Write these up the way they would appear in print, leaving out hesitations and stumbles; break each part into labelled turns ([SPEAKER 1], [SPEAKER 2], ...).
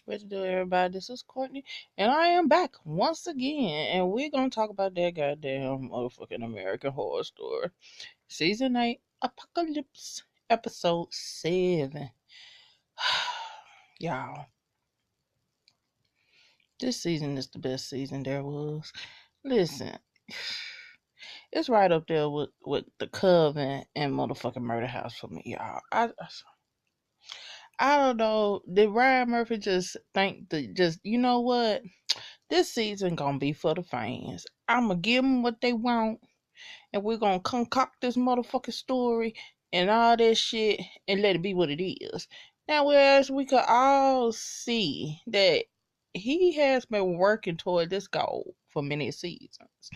[SPEAKER 1] What to do, everybody? This is Courtney, and I am back once again, and we're gonna talk about that goddamn motherfucking American Horror Story, Season 8, Apocalypse, Episode 7. Y'all, this season is the best season there was. Listen, it's right up there with The Coven and motherfucking Murder House for me, y'all. I don't know. Did Ryan Murphy just think that you know what? This season gonna be for the fans. I'ma give them what they want, and we're gonna concoct this motherfucking story and all that shit and let it be what it is. Now, whereas we could all see that he has been working toward this goal for many seasons.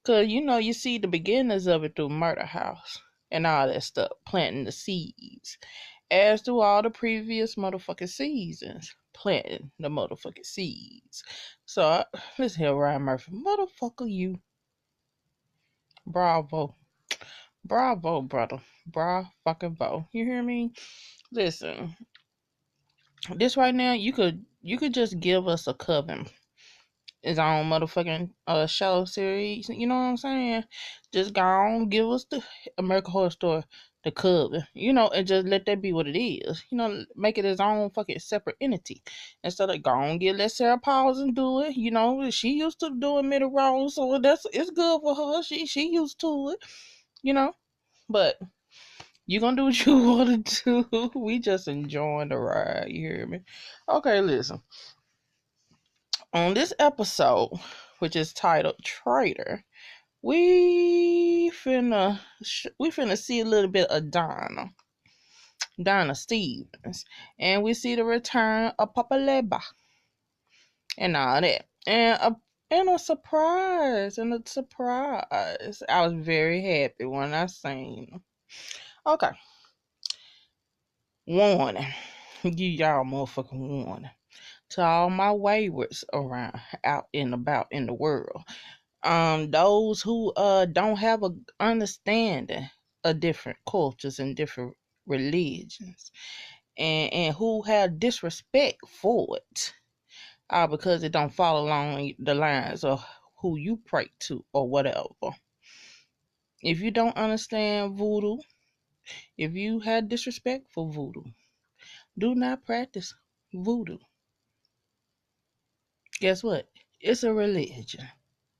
[SPEAKER 1] Cause you see the beginnings of it through Murder House and all that stuff, planting the seeds. As do all the previous motherfucking seasons, planting the motherfucking seeds. So, listen here, Ryan Murphy. Motherfucker, you. Bravo. Bravo, brother. Fucking bo. You hear me? Listen. This right now, you could just give us a Coven. His own motherfucking show series. You know what I'm saying? Just go on, give us the American Horror Story, the Coven, and just let that be what it is. Make it his own fucking separate entity. Instead of go on, let Sarah pause and do it. She used to doing middle roles, so it's good for her. She used to it. But you gonna do what you want to do. We just enjoying the ride. You hear me? Okay, listen. On this episode, which is titled Traitor, we finna see a little bit of Donna Stevens, and we see the return of Papa Leba and all that, and a surprise, I was very happy when I seen them. Okay, warning, y'all motherfucking warning to all my waywards around out and about in the world. Those who don't have a understanding of different cultures and different religions, and who have disrespect for it, because it don't follow along the lines of who you pray to or whatever. If you don't understand voodoo, if you have disrespect for voodoo, do not practice voodoo. Guess what? It's a religion.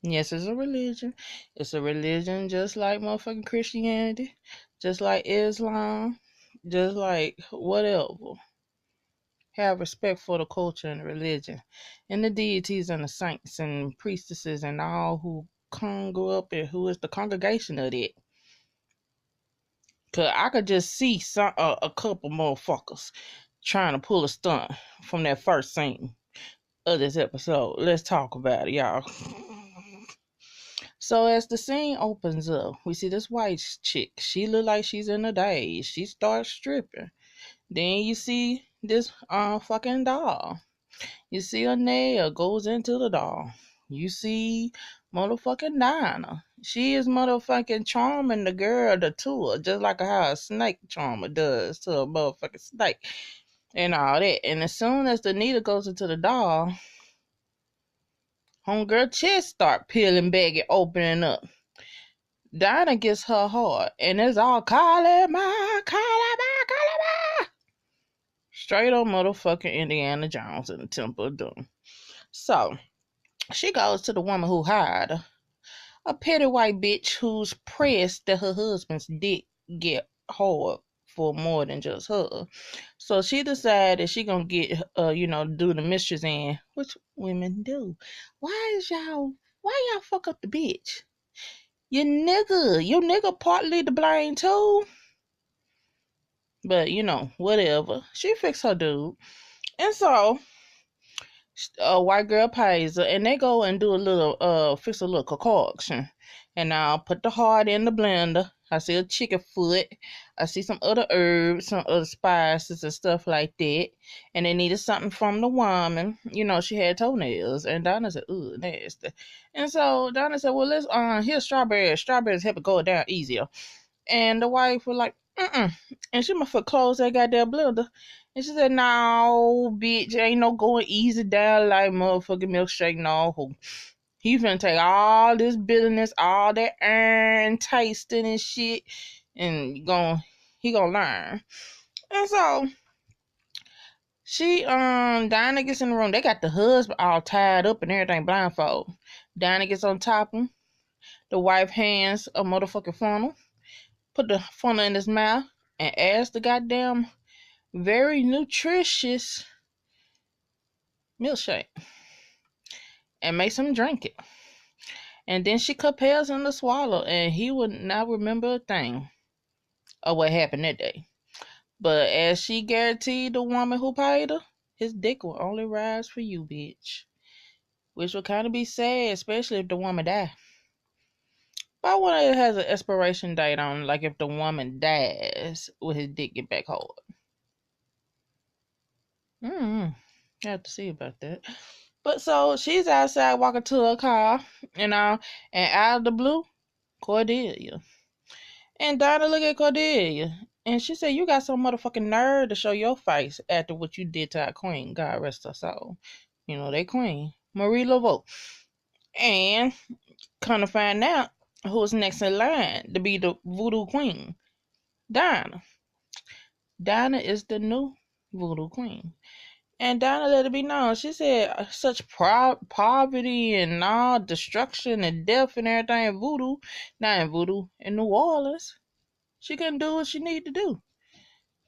[SPEAKER 1] Yes, it's a religion. It's a religion just like motherfucking Christianity, just like Islam, just like whatever. Have respect for the culture and the religion and the deities and the saints and priestesses and all who go up and who is the congregation of it. Cause I could just see a couple motherfuckers trying to pull a stunt from that first scene of this episode. Let's talk about it, y'all. So as the scene opens up, we see this white chick. She look like she's in a daze. She starts stripping. Then you see this fucking doll. You see a nail goes into the doll. You see motherfucking Dinah. She is motherfucking charming the girl to her, just like how a snake charmer does to a motherfucking snake and all that. And as soon as the needle goes into the doll, homegirl chest start peeling back and opening up. Dinah gets her heart, and it's all Kalima. Straight on motherfucking Indiana Jones in the Temple of Doom. So, she goes to the woman who hired her, a petty white bitch who's pressed that her husband's dick get hard for more than just her. So she decided she gonna get, do the mistress in, which women do. Why y'all fuck up the bitch? Your nigga partly to blame too. But, whatever. She fixed her dude. And so, a white girl pays her, and they go and do fix a little concoction. And I'll put the heart in the blender. I see a chicken foot. I see some other herbs, some other spices and stuff like that. And they needed something from the woman. She had toenails. And Donna said, ooh, nasty. And so Donna said, well, let's, here's strawberries. Strawberries help it go down easier. And the wife was like, and she must close that goddamn blender. And she said, no, bitch, ain't no going easy down like motherfucking milkshake. No, he finna take all this bitterness, all that iron tasting and shit, and he gonna learn. And so Dinah gets in the room. They got the husband all tied up and everything, blindfold. Dinah gets on top of him. The wife hands a motherfucking funnel, put the funnel in his mouth, and adds the goddamn very nutritious milkshake and makes him drink it. And then she compels him to swallow, and he would not remember a thing of what happened that day. But as she guaranteed the woman who paid her, his dick will only rise for you, bitch. Which would kind of be sad, especially if the woman died. But I wonder if it has an expiration date on, like if the woman dies, will his dick get back hard? I have to see about that. But so she's outside walking to her car, and out of the blue, Cordelia. And Dinah look at Cordelia, and she said, "You got some motherfucking nerve to show your face after what you did to our queen. God rest her soul. You know, they queen. Marie Laveau." And kind of find out who's next in line to be the voodoo queen. Dinah. Dinah is the new voodoo queen. And Dinah let it be known. She said such poverty and all destruction and death and everything in voodoo. Not in voodoo, in New Orleans. She couldn't do what she needed to do.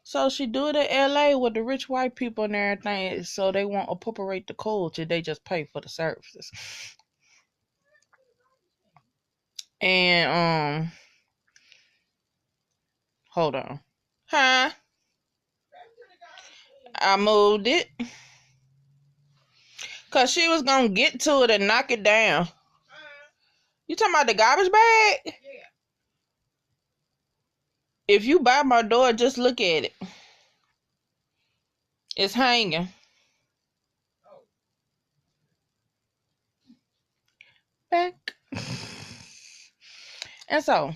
[SPEAKER 1] So she do it in LA with the rich white people and everything, so they won't appropriate the culture. They just pay for the services. And hold on. Huh? I moved it. Cause she was gonna get to it and knock it down. You talking about the garbage bag? Yeah. If you by my door, just look at it. It's hanging. Back. And so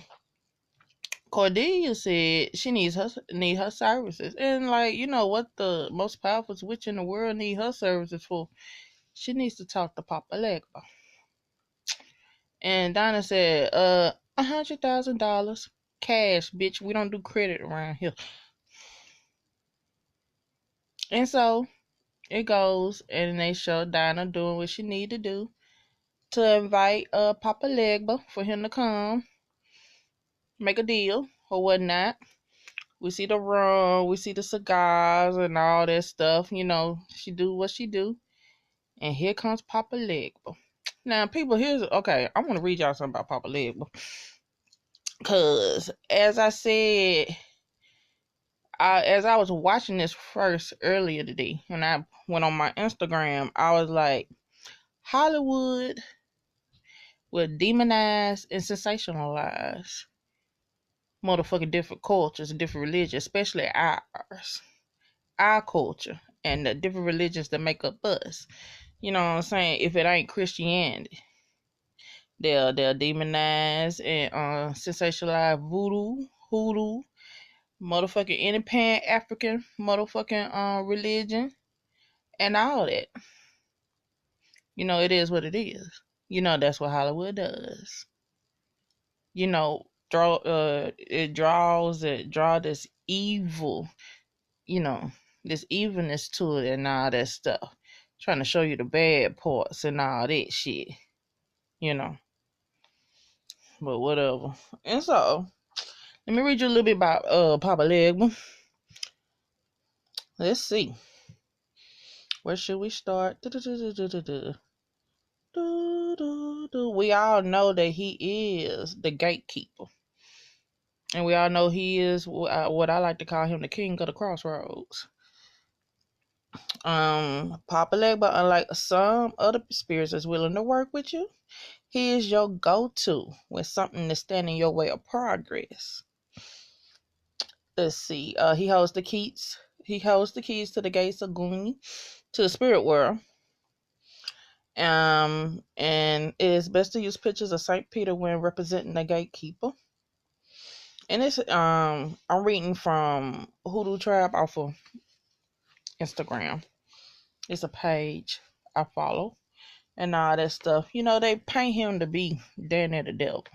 [SPEAKER 1] Cordelia said she need her services. And like, you know what the most powerful witch in the world need her services for? She needs to talk to Papa Legba. And Donna said, $100,000 cash, bitch. We don't do credit around here. And so it goes, and they show Dinah doing what she need to do to invite Papa Legba for him to come make a deal or whatnot. We see the rum, we see the cigars and all that stuff. You know, she do what she do. And here comes Papa Legba. Now, people, okay, I want to read y'all something about Papa Legba. Because, as I said, as I was watching this first earlier today, when I went on my Instagram, I was like, Hollywood will demonize and sensationalize motherfucking different cultures and different religions, especially ours, our culture, and the different religions that make up us. You know what I'm saying? If it ain't Christianity, they'll demonize and sensationalize voodoo, hoodoo, motherfucking any pan African motherfucking religion and all that. You know, it is what it is. You know, that's what Hollywood does. You know, draw this evil, you know, this evilness to it and all that stuff. Trying to show you the bad parts and all that shit. You know. But whatever. And so, let me read you a little bit about Papa Legba. Let's see. Where should we start? We all know that he is the gatekeeper. And we all know he is what I like to call him, the king of the crossroads. Papa Legba, unlike some other spirits that's willing to work with you, he is your go-to when something is standing in your way of progress. Let's see. He holds the keys. He holds the keys to the gates of Goonie, to the spirit world. And it is best to use pictures of Saint Peter when representing the gatekeeper. And it's I'm reading from Hoodoo Tribe off of Instagram. It's a page I follow and all that stuff. You know, they paint him to be damn near the devil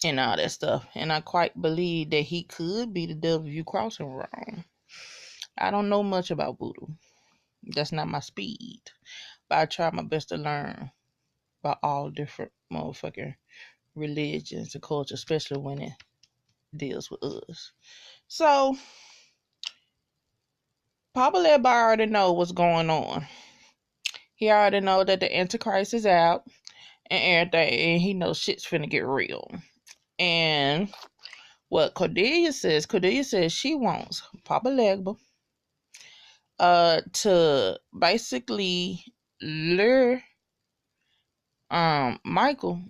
[SPEAKER 1] and all that stuff. And I quite believe that he could be the devil if you cross him wrong. I don't know much about voodoo. That's not my speed. But I try my best to learn about all different motherfucking religions and culture, especially when it deals with us. So, Papa Leba already know what's going on. He already know that the Antichrist is out and everything, and he knows shit's finna get real. And what Cordelia says she wants Papa Legba to basically lure Michael,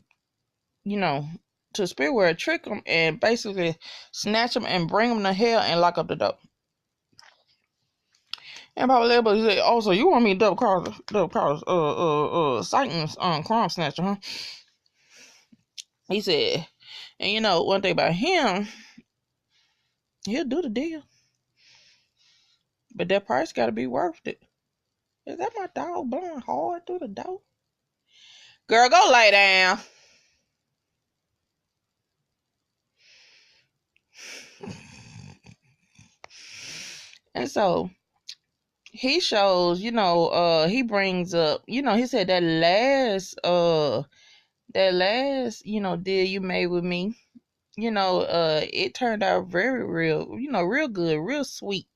[SPEAKER 1] you know, to spirit world, trick him, and basically snatch him and bring him to hell and lock up the door. And Papa Legba said, "Oh, so you want me to double cross, Satan's crime snatcher, huh?" He said, and you know one thing about him, he'll do the deal, but that price got to be worth it. Is that my dog blowing hard through the door? Girl, go lay down. And so he shows, he brings up, he said that last, deal you made with me, it turned out very real, real good, real sweet.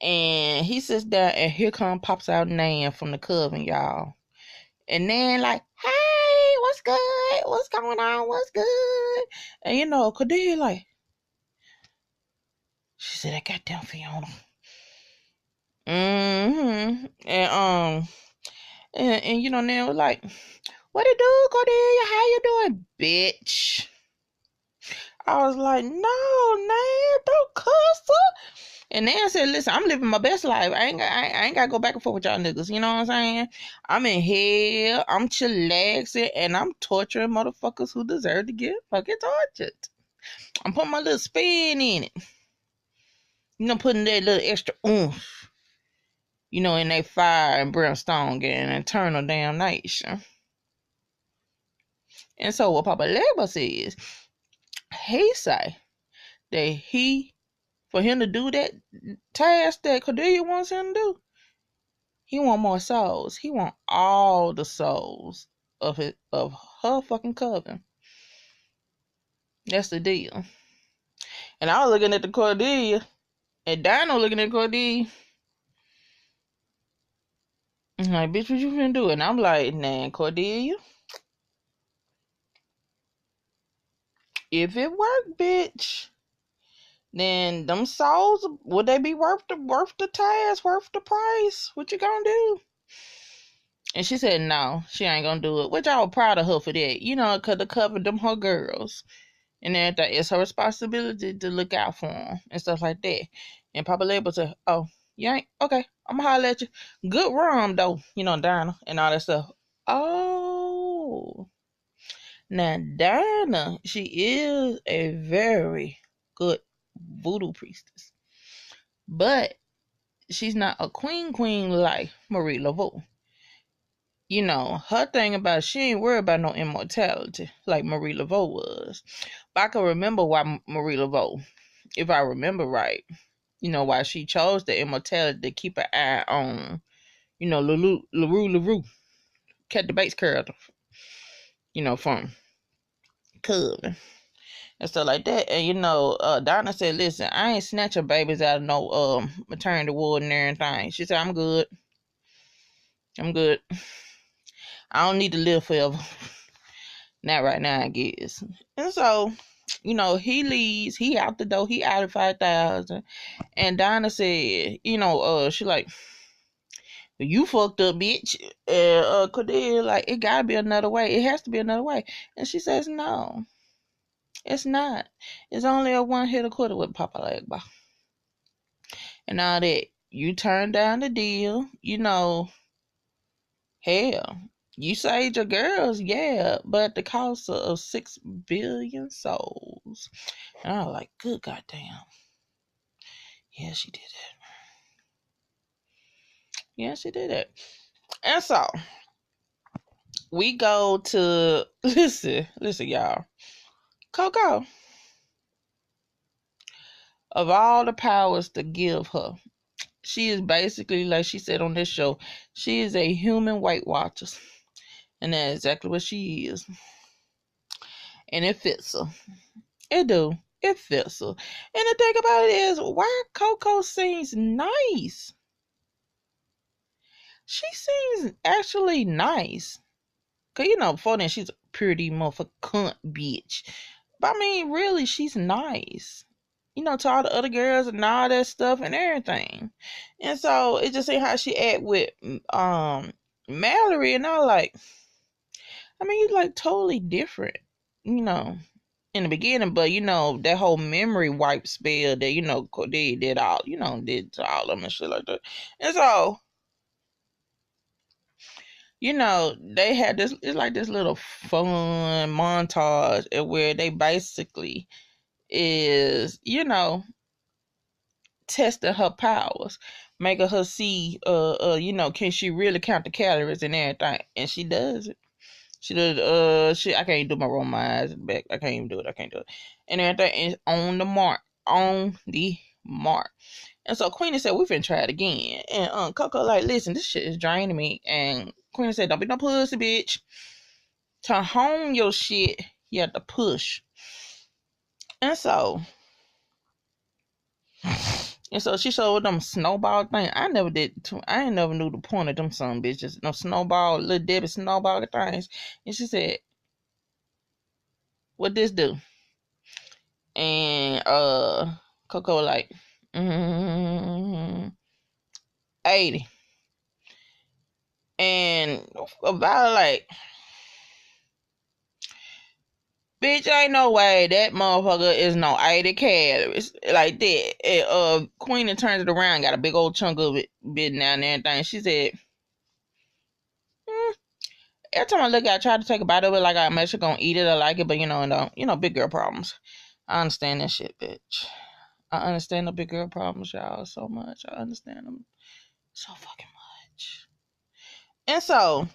[SPEAKER 1] And he sits down and here pops out Nan from the coven, y'all. And then like, hey, what's good? What's going on? What's good? And Cordelia like, she said that goddamn Fiona. Mm-hmm. And Nan was like, what it do, Cordelia? How you doing, bitch? I was like, no, Nan, don't cuss her. And Nan said, listen, I'm living my best life. I ain't got to go back and forth with y'all niggas. You know what I'm saying? I'm in hell. I'm chillaxing. And I'm torturing motherfuckers who deserve to get fucking tortured. I'm putting my little spin in it. Putting that little extra oomph, in that fire and brimstone and eternal damnation. And so what Papa Legba says, he say that for him to do that task that Cordelia wants him to do, he want more souls. He want all the souls of her fucking coven. That's the deal. And I was looking at the Cordelia, and Dino looking at Cordelia. I'm like, bitch, what you finna do? And I'm like, nah, Cordelia, if it work, bitch, then them souls, would they be worth the task, worth the price? What you gonna do? And she said no, she ain't gonna do it. Which I was proud of her for that, cause to cover them her girls and everything. It's her responsibility to look out for them and stuff like that. And Papa Label said, oh, you ain't okay, I'm gonna holler at you. Good rum though, Dinah and all that stuff. Oh, now Dinah, she is a very good voodoo priestess, but she's not a queen like Marie Laveau. Her thing about she ain't worried about no immortality like Marie Laveau was. But I can remember why Marie Laveau, if I remember right, why she chose the immortality to keep an eye on, LaRue, Cat the Bates character, from Coven and stuff like that. And Donna said, listen, I ain't snatching babies out of no maternity ward and everything. She said, I'm good. I don't need to live forever. Not right now, I guess. And so, he leaves. He out the door. He out of 5,000. And Donna said, she like, you fucked up, bitch. And Cordelia like, it gotta be another way. It has to be another way. And she says, no, it's not. It's only a one hit a quarter with Papa Legba. And all that. You turned down the deal. Hell, you saved your girls, yeah, but at the cost of 6 billion souls. And I was like, good goddamn. Yeah, she did that. Yeah, she did it. And so we go to listen, y'all. Coco, of all the powers to give her, she is basically, like she said on this show, she is a human Weight Watchers. And that's exactly what she is. And it fits her. It do. It fits her. And the thing about it is, why Coco seems nice? She seems actually nice. Cause before then she's a pretty motherfucking cunt bitch. But I mean, really, she's nice. To all the other girls and all that stuff and everything. And so it just ain't how she act with Mallory, and I like, I mean, you like totally different, in the beginning, but that whole memory wipe spell that they did all, did to all of them and shit like that. And so they had this, it's like this little fun montage where they basically is, testing her powers, making her see, can she really count the calories and everything? And she does it. She does, I can't do my roll my eyes back. I can't even do it. I can't do it. And everything is on the mark. On the mark. And so Queenie said, we finna try it again. And Coco like, listen, this shit is draining me. And Queenie said, don't be no pussy, bitch. To hone your shit, you have to push. And so she showed them snowball thing. I never knew the point of them some bitches. No snowball, little Debbie snowball things. And she said, what this do? And Coco like, 80. And about like, bitch, ain't no way that motherfucker is no 80 calories like that. And Queenie turns it around, got a big old chunk of it bitten down there and everything. She said, every time I look at it, I try to take a bite of it like I'm actually gonna eat it or like it, but don't. Big girl problems. I understand that shit, bitch. I understand the big girl problems, y'all, so much. I understand them so fucking much. And so,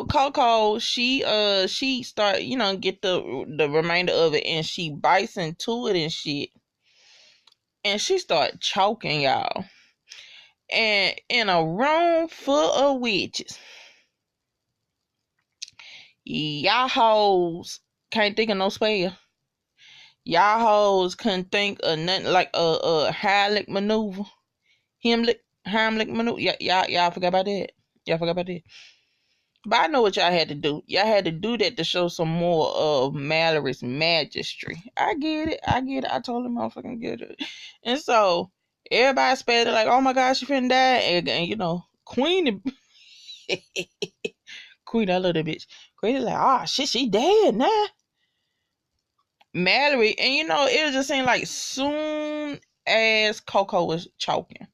[SPEAKER 1] Coco, she start, get the remainder of it, and she bites into it and shit. And she start choking, y'all. And in a room full of witches, y'all hoes can't think of no spell. Y'all hoes couldn't think of nothing like a Heimlich maneuver. Heimlich maneuver. Y'all forgot about that. Y'all forgot about that. But I know what y'all had to do. Y'all had to do that to show some more of Mallory's magistry. I get it. I told him motherfucking get it. And so everybody spelled it like, oh my gosh, she finna die. And Queen, Queen, I love that bitch. Queen like, oh shit, she dead now. Mallory, and it just seemed like soon as Coco was choking,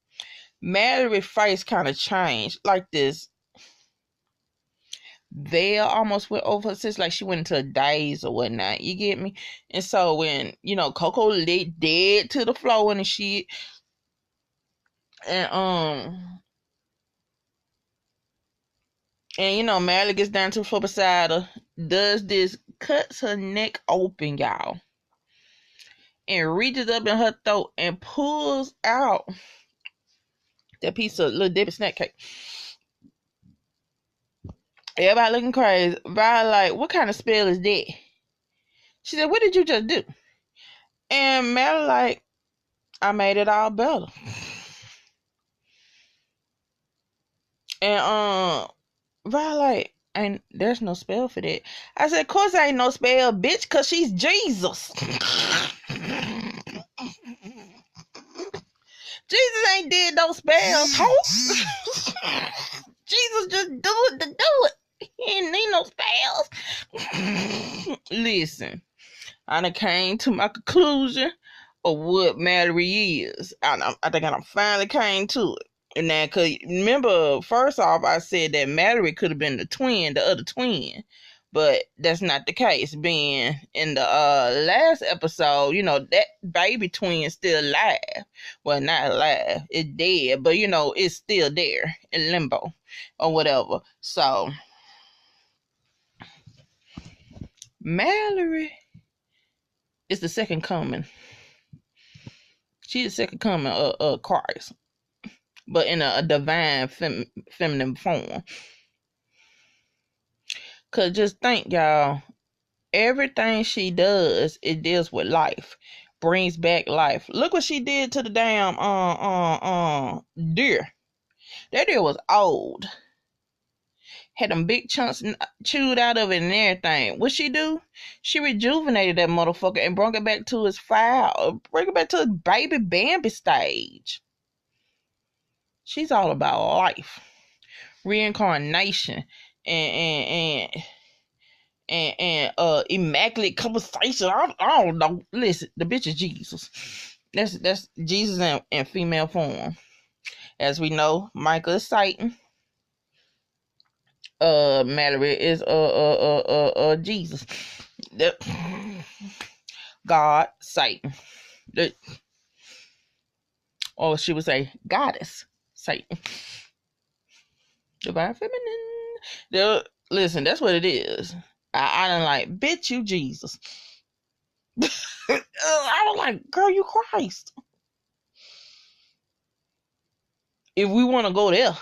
[SPEAKER 1] Mallory's face kind of changed, like this veil almost went over her sis, like she went into a daze or whatnot. You get me? And so when Coco lay dead to the floor and shit, and Mallory gets down to the floor beside her, does this, cuts her neck open, y'all, and reaches up in her throat and pulls out that piece of little Debbie snack cake. Everybody looking crazy. Everybody like, what kind of spell is that? She said, what did you just do? And Mel like, I made it all better. And like, there's no spell for that. I said, of course there ain't no spell, bitch, cause she's Jesus. Jesus ain't did no spells, ho. Jesus just do it to do it. He ain't need no spells. Listen, I done came to my conclusion of what Mallory is. I think I done finally came to it. And now, cause remember, first off, I said that Mallory could have been the other twin. But that's not the case. Being in the last episode, that baby twin still alive. Well, not alive. It's dead, but it's still there in limbo or whatever. So Mallory is the second coming. She's the second coming of Christ, but in a divine feminine form. Cause just think, y'all, everything she does, it deals with life, brings back life. Look what she did to the damn deer. That deer was old, had them big chunks chewed out of it and everything. What she do? She rejuvenated that motherfucker and brought it back to its bring it back to its baby Bambi stage. She's all about life, reincarnation, and immaculate conversation. I don't know. Listen, the bitch is Jesus. That's Jesus in female form. As we know, Michael is Satan. Mallory is Jesus. God, Satan. Or she would say goddess, Satan. Divine feminine. Listen, that's what it is. I done like, bitch, you Jesus. I was like, girl, you Christ. If we want to go there.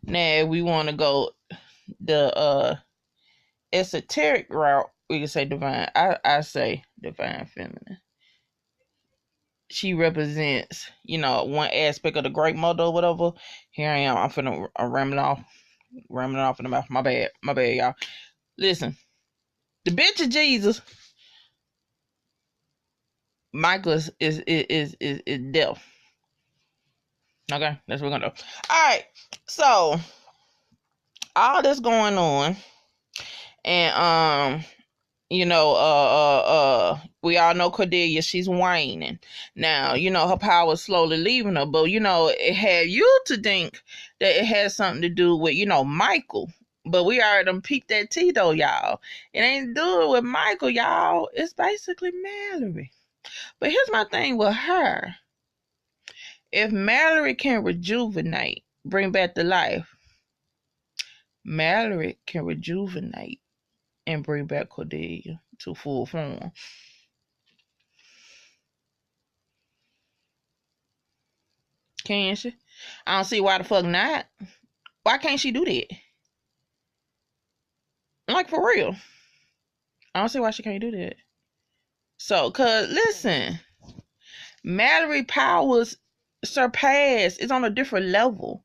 [SPEAKER 1] Now, if we want to go the esoteric route, we can say divine. I say divine feminine. She represents, one aspect of the great mother or whatever. Here I am. I'm rambling off in the mouth. My bad, y'all. Listen, the bitch of Jesus. Michael is death. Okay, that's what we're gonna do. All right, so all this going on, and we all know Cordelia, she's whining. Now, her power is slowly leaving her, but it had you to think that it had something to do with, Michael. But we already done peeped that tea though, y'all. It ain't doing with Michael, y'all. It's basically Mallory. But here's my thing with her. If Mallory can rejuvenate, bring back to life, Mallory can rejuvenate and bring back Cordelia to full form. Can she? I don't see why the fuck not. Why can't she do that? Like, for real. I don't see why she can't do that. So, cause listen, Mallory powers surpass. It's on a different level,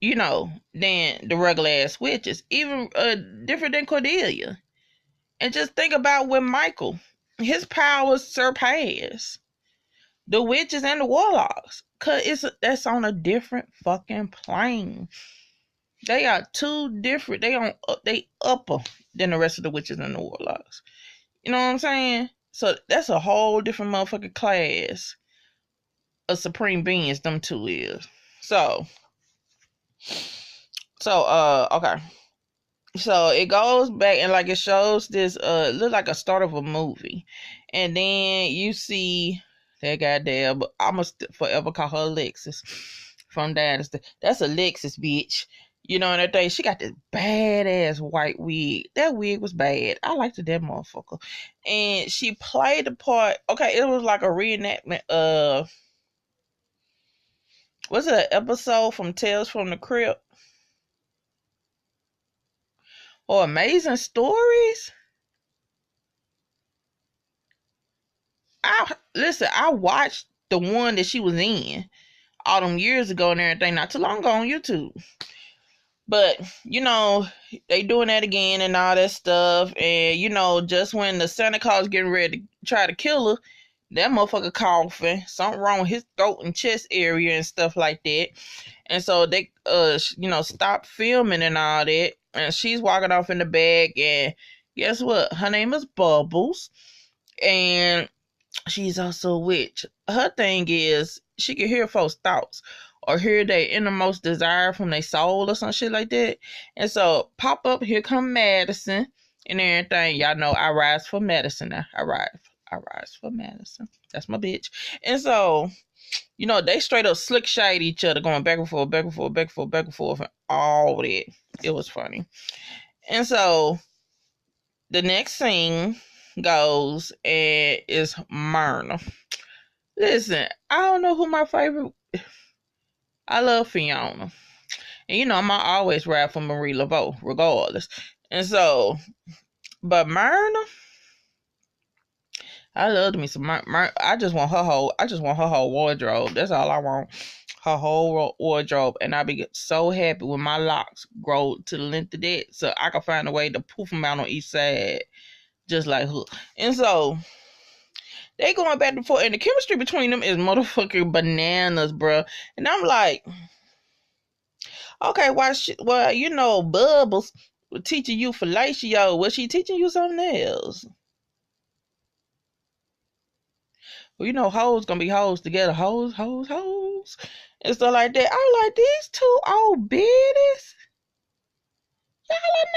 [SPEAKER 1] than the regular ass witches. Even different than Cordelia. And just think about with Michael. His powers surpass the witches and the warlocks. Cause that's on a different fucking plane. They are two different. They upper than the rest of the witches and the warlocks. You know what I'm saying? So that's a whole different motherfucking class of supreme beings. Them two is. So okay. So it goes back and like it shows this look like a start of a movie, and then you see that goddamn. I'ma forever call her Alexis from Dynasty. That's Alexis, bitch. And that thing, she got this badass white wig. That wig was bad. I liked that motherfucker. And she played the part. Okay, it was like a reenactment of, was it an episode from Tales from the Crypt? Or Amazing Stories? I watched the one that she was in all them years ago and everything, not too long ago on YouTube. But, they doing that again and all that stuff. And, just when the Santa Claus getting ready to try to kill her, that motherfucker coughing. Something wrong with his throat and chest area and stuff like that. And so they, stopped filming and all that. And she's walking off in the bag. And guess what? Her name is Bubbles. And she's also a witch. Her thing is she can hear folks' thoughts or hear their innermost desire from their soul or some shit like that. And so pop up, here come Madison and everything. Y'all know I rise for medicine now. I rise for Madison. That's my bitch. And so, they straight up slick shade each other, going back and forth, back and forth, back and forth, back and forth, and all that. It was funny. And so the next scene goes and is Myrna. Listen, I don't know who my favorite. I love Fiona, and I'm always ride for Marie Laveau, regardless. And so, but Myrna, I love me some Myrna. I just want her whole wardrobe. That's all I want. Her whole wardrobe, and I be so happy when my locks grow to the length of that, so I can find a way to poof them out on each side, just like her. And so they going back and forth, and the chemistry between them is motherfucking bananas, bro. And I'm like, okay, Bubbles was teaching you fellatio. Was she teaching you something else? Well, hoes gonna be hoes together. Hoes. And stuff like that. I was like, these two old biddies, y'all are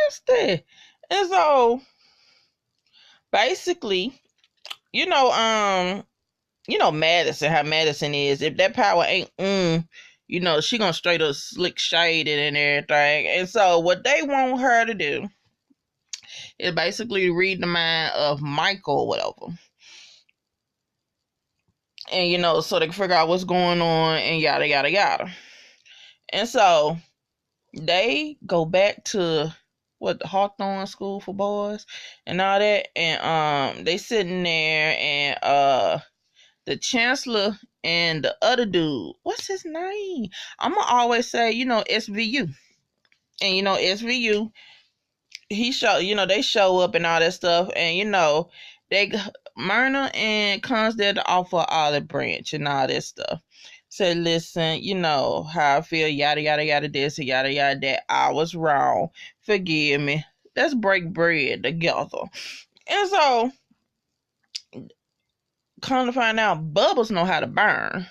[SPEAKER 1] nasty. And so, basically, Madison, how Madison is. If that power ain't, she gonna straight up slick shade it and everything. And so what they want her to do is basically read the mind of Michael or whatever. And, so they can figure out what's going on and yada, yada, yada. And so they go back to the Hawthorne School for Boys and all that. And they sitting there, and the chancellor and the other dude, what's his name? I'm gonna always say, SVU. And SVU, they show up and all that stuff. And they Myrna and comes there to offer olive branch and all that stuff. Say, listen, how I feel, yada yada yada this, yada yada that. I was wrong. Forgive me. Let's break bread together. And so, come to find out, Bubbles know how to burn.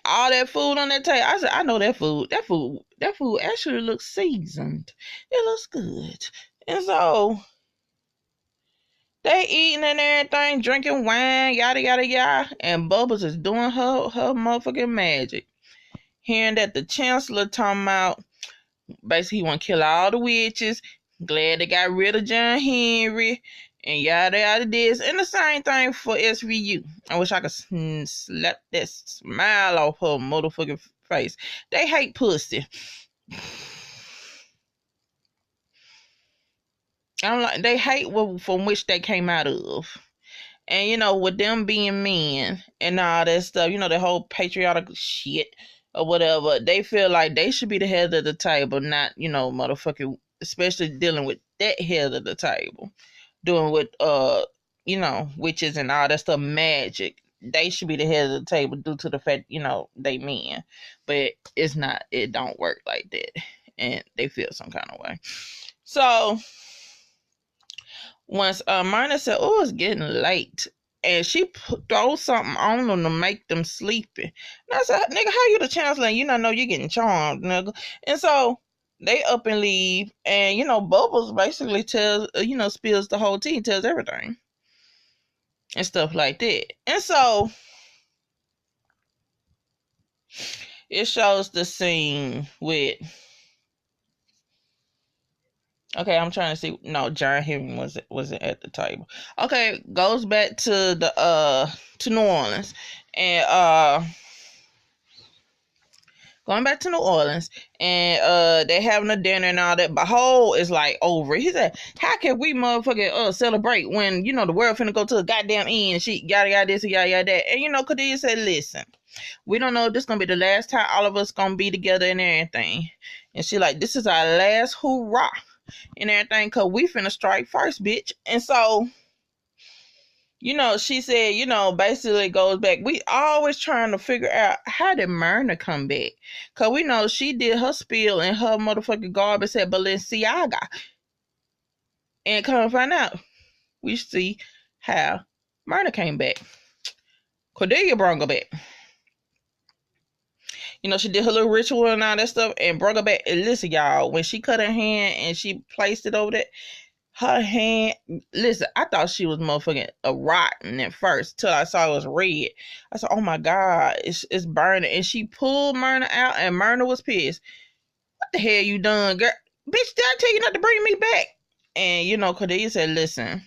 [SPEAKER 1] All that food on that table. I said, I know that food. That food actually looks seasoned. It looks good. And so they eating and everything, drinking wine, yada yada yada. And Bubbles is doing her motherfucking magic. Hearing that the chancellor talking about, basically he want to kill all the witches. Glad they got rid of John Henry. And yada yada this. And the same thing for SVU. I wish I could slap that smile off her motherfucking face. They hate pussy. I'm like, they hate from which they came out of. And with them being men and all that stuff, the whole patriotic shit or whatever, they feel like they should be the head of the table, not, motherfucking, especially dealing with that head of the table. Doing with witches and all that stuff, magic. They should be the head of the table due to the fact, they men. But it's not, it don't work like that. And they feel some kind of way. So once Myrna said, oh, it's getting late, and she throws something on them to make them sleepy. And I said, nigga, how you the chancellor and you not know you're getting charmed, nigga? And so they up and leave, and Bubbles basically tells, spills the whole tea, tells everything and stuff like that. And so it shows the scene with, okay, I'm trying to see. No, John Henry wasn't at the table. Okay, goes back to to New Orleans, and going back to New Orleans, and they having a dinner and all that. Behold, is like over. He said, "How can we motherfucking celebrate when the world finna go to the goddamn end? And she yada yada this and yada yada that." And Khadijah said, "Listen, we don't know if this gonna be the last time all of us gonna be together and everything." And she like, "This is our last hoorah and everything, cause we finna strike first, bitch." And so, she said, basically goes back. We always trying to figure out how did Myrna come back, cause we know she did her spiel and her motherfucking garbage at Balenciaga, and come to find out, we see how Myrna came back. Cordelia brought her back. You know, she did her little ritual and all that stuff and brought her back. And listen, y'all, when she cut her hand and she placed it over there, her hand, listen, I thought she was motherfucking rotten at first till I saw it was red. I said, oh my God, it's burning. And she pulled Myrna out and Myrna was pissed. What the hell you done, girl? Bitch, did I tell you not to bring me back? And, you know, Cordelia said, listen,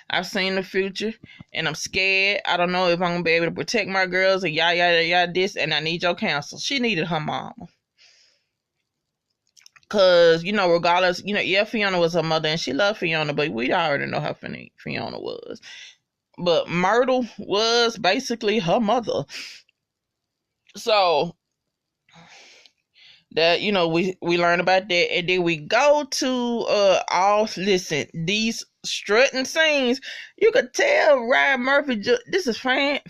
[SPEAKER 1] I've seen the future and I'm scared. I don't know if I'm going to be able to protect my girls and yada, this, and I need your counsel. She needed her mama. Because, you know, regardless, you know, yeah, Fiona was her mother and she loved Fiona, but we already know how funny Fiona was. But Myrtle was basically her mother. So, that, you know, we learn about that. And then we go to, listen, these strutting scenes. You could tell Ryan Murphy, this is fan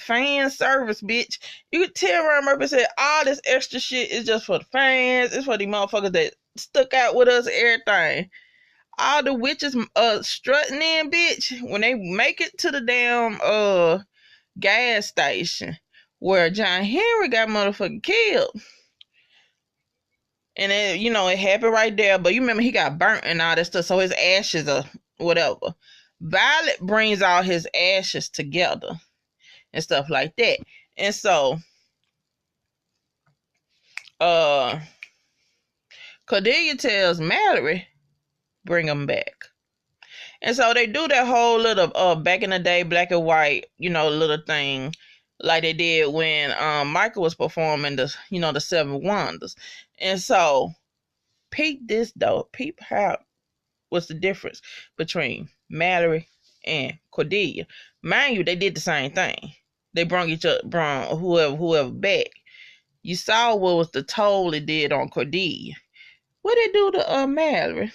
[SPEAKER 1] service, bitch. You could tell Ryan Murphy said all this extra shit is just for the fans. It's for the motherfuckers that stuck out with us and everything. All the witches strutting in, bitch, when they make it to the damn gas station where John Henry got motherfucking killed. And it, you know, it happened right there. But you remember he got burnt and all that stuff, so his ashes or whatever. Violet brings all his ashes together and stuff like that. And so Cordelia tells Mallory, bring them back. And so they do that whole little back in the day black and white, you know, little thing like they did when Michael was performing the, you know, the Seven Wonders. And so peep this though, peep how what's the difference between Mallory and Cordelia. Mind you, they did the same thing. They brought whoever back. You saw what was the toll it did on Cordelia. What they do to Mallory?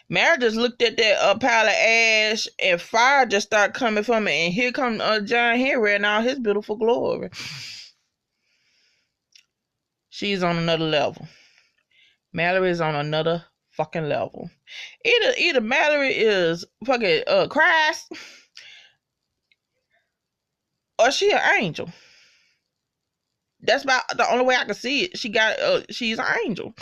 [SPEAKER 1] Mary just looked at that pile of ash and fire just started coming from it. And here comes John Henry and all his beautiful glory. She's on another level. Mallory is on another fucking level. Either Mallory is fucking Christ or she an angel. That's about the only way I can see it. She's an angel.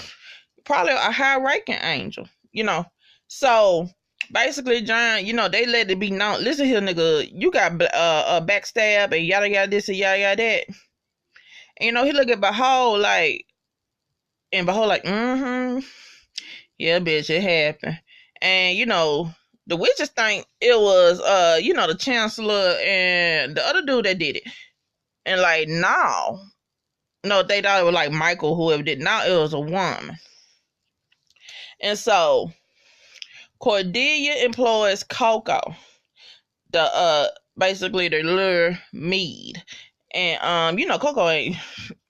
[SPEAKER 1] Probably a high-ranking angel, you know. So basically, John, you know, they let it be known. Listen here, nigga, you got backstab and yada this and yada that. And, you know, he look at Behold like, and Behold like, yeah, bitch, it happened. And, you know, the witches think it was, you know, the chancellor and the other dude that did it. And like, no, they thought it was like Michael, whoever did. Now it was a woman. And so Cordelia employs Coco, the basically the lure Mead. And you know, Coco ain't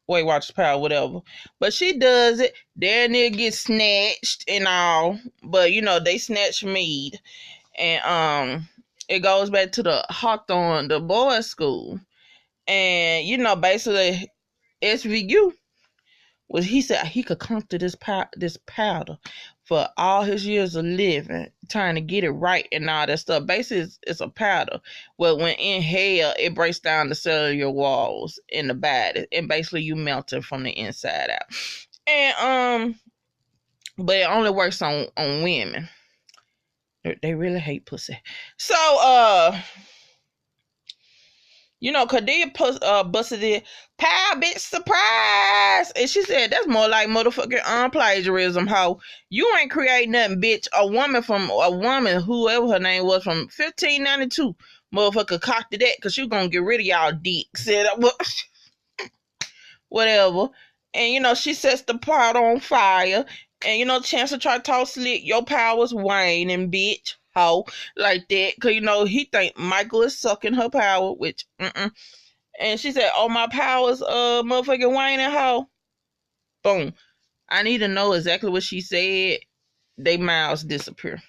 [SPEAKER 1] Weight Watchers power, whatever. But she does it. Their nigga gets snatched and all. But you know, they snatch Mead. And it goes back to the Hawthorne, the boys' school. And you know, basically SVU was, he said he could come to this powder for all his years of living, trying to get it right and all that stuff. Basically, it's a powder. Well, when inhaled, it breaks down the cellular walls in the body, and basically you melting from the inside out. And but it only works on women. They really hate pussy. So you know, Cordelia busted it. Pow, bitch, surprise! And she said, that's more like motherfucking plagiarism, hoe. You ain't create nothing, bitch. A woman, whoever her name was, from 1592, motherfucker cocked that, because you gonna get rid of y'all dicks. Whatever. And, you know, she sets the pot on fire. And, you know, Chancellor tried to talk slick. Your power's waning, bitch. Hoe. Like that. Because, you know, he think Michael is sucking her power, which, And she said, oh, my power's motherfucking waning, hoe. Boom. I need to know exactly what she said. They mouths disappear.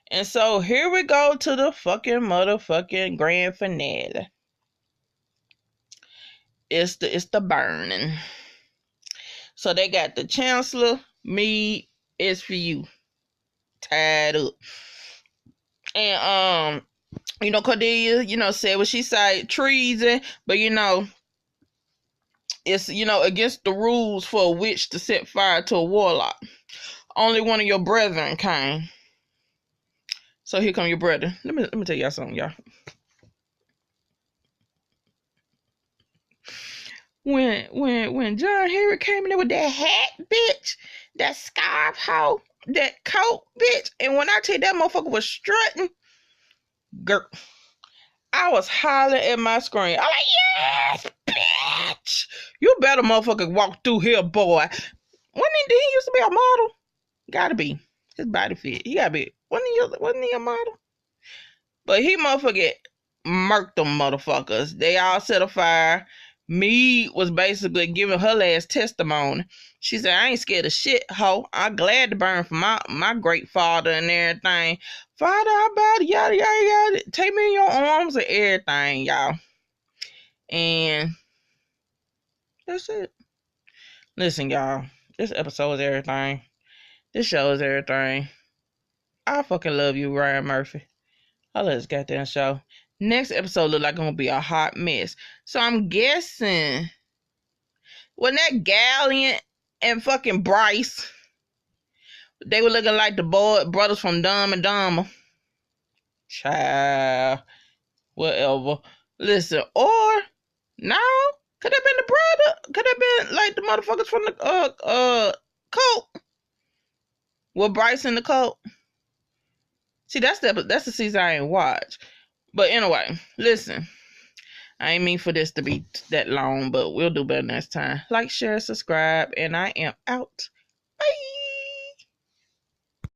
[SPEAKER 1] And so here we go to the fucking motherfucking grand finale. It's the burning. So they got the Chancellor, me, SVU tied up. And Cordelia, said what she said, treason, but it's, against the rules for a witch to set fire to a warlock. Only one of your brethren came. So here come your brother. Let me tell y'all something, y'all. When John Henry came in there with that hat, bitch, that scarf hoe, that coat, bitch, and when I tell you that motherfucker was strutting, girl, I was hollering at my screen. I'm like, yes, bitch, you better motherfucker walk through here, boy. Did he used to be a model? Gotta be. His body fit. He gotta be. Wasn't he a model? But he motherfucker murked them motherfuckers. They all set a fire. Me was basically giving her last testimony. She said, I ain't scared of shit, ho. I'm glad to burn for my great father and everything. Father, I bow to yada, yada, yada. Take me in your arms and everything, y'all. And that's it. Listen, y'all. This episode is everything. This show is everything. I fucking love you, Ryan Murphy. I love this goddamn show. Next episode look like it's gonna be a hot mess. So I'm guessing when that Gallant and fucking Bryce, they were looking like the brothers from Dumb and Dumber. Child, whatever. Listen, or no, could have been the brother. Could have been like the motherfuckers from the cult. With Bryce in the cult. See, that's the season I ain't watch. But anyway, listen. I ain't mean for this to be that long, but we'll do better next time. Like, share, subscribe, and I am out. Bye.